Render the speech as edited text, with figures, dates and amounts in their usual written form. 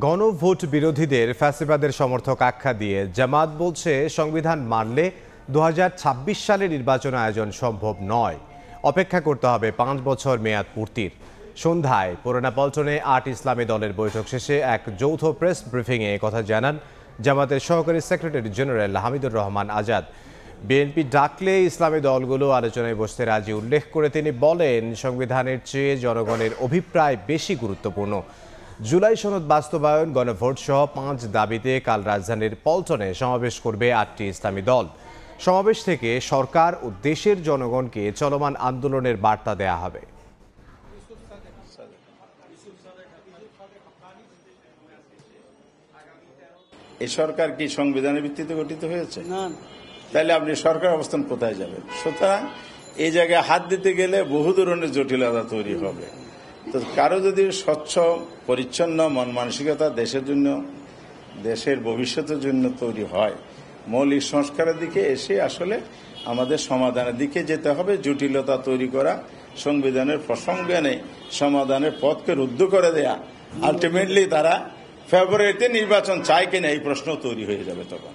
গণভোট বিরোধীদের ফ্যাসিবাদের সমর্থক আখ্যা দিয়ে জামাত বলছে সংবিধান মানলে 2026 সালে নির্বাচন আয়োজন সম্ভব নয়, অপেক্ষা করতে হবে 5 বছর মেয়াদ পূর্তির। সন্ধ্যায় পুরানা পল্টনে 8 ইসলামী দলের বৈঠক শেষে এক যৌথ প্রেস ব্রিফিংয়ে কথা জানান জামাতের সহকারী secretary general Hamidur Rahman Azad. BNP ডাকলে ইসলামী দলগুলো আলোচনায় বসতে রাজি উল্লেখ করে তিনি বলেন, সংবিধানের চেয়ে জনগণের অভিপ্রায় বেশি গুরুত্বপূর্ণ। জুলাই সনদ বাস্তবায়ন, গণভোট সহ 5 দাবিতে কাল রাজধানীর পল্টনে সমাবেশ করবে 8টি ইসলামী দল। সমাবেশ থেকে সরকার ও দেশের জনগণকে চলমান আন্দোলনের বার্তা দেয়া হবে। এই সরকার কি সংবিধানের ভিত্তিতে গঠিত হয়েছে? না। তাহলে আপনি সরকার অবস্থান কোথায় যাবেন? সুতরাং এই জায়গায় হাত দিতে গেলে বহু ধরনের জটিলতা তৈরি হবে। তো কারো যদি স্বচ্ছ পরিচ্ছন্ন মন মানসিকতা দেশের জন্য, দেশের ভবিষ্যতের জন্য তৈরি হয়, মৌলিক সংস্কারের দিকে এসে আসলে আমাদের সমাধানের দিকে যেতে হবে। জটিলতা তৈরি করা, সংবিধানের প্রসঙ্গ এনে সমাধানের পথকে রুদ্ধ করে দেয়া, আলটিমেটলি তারা ফেব্রুয়ারিতে নির্বাচন চায় কিনা এই প্রশ্ন তৈরি হয়ে যাবে তখন।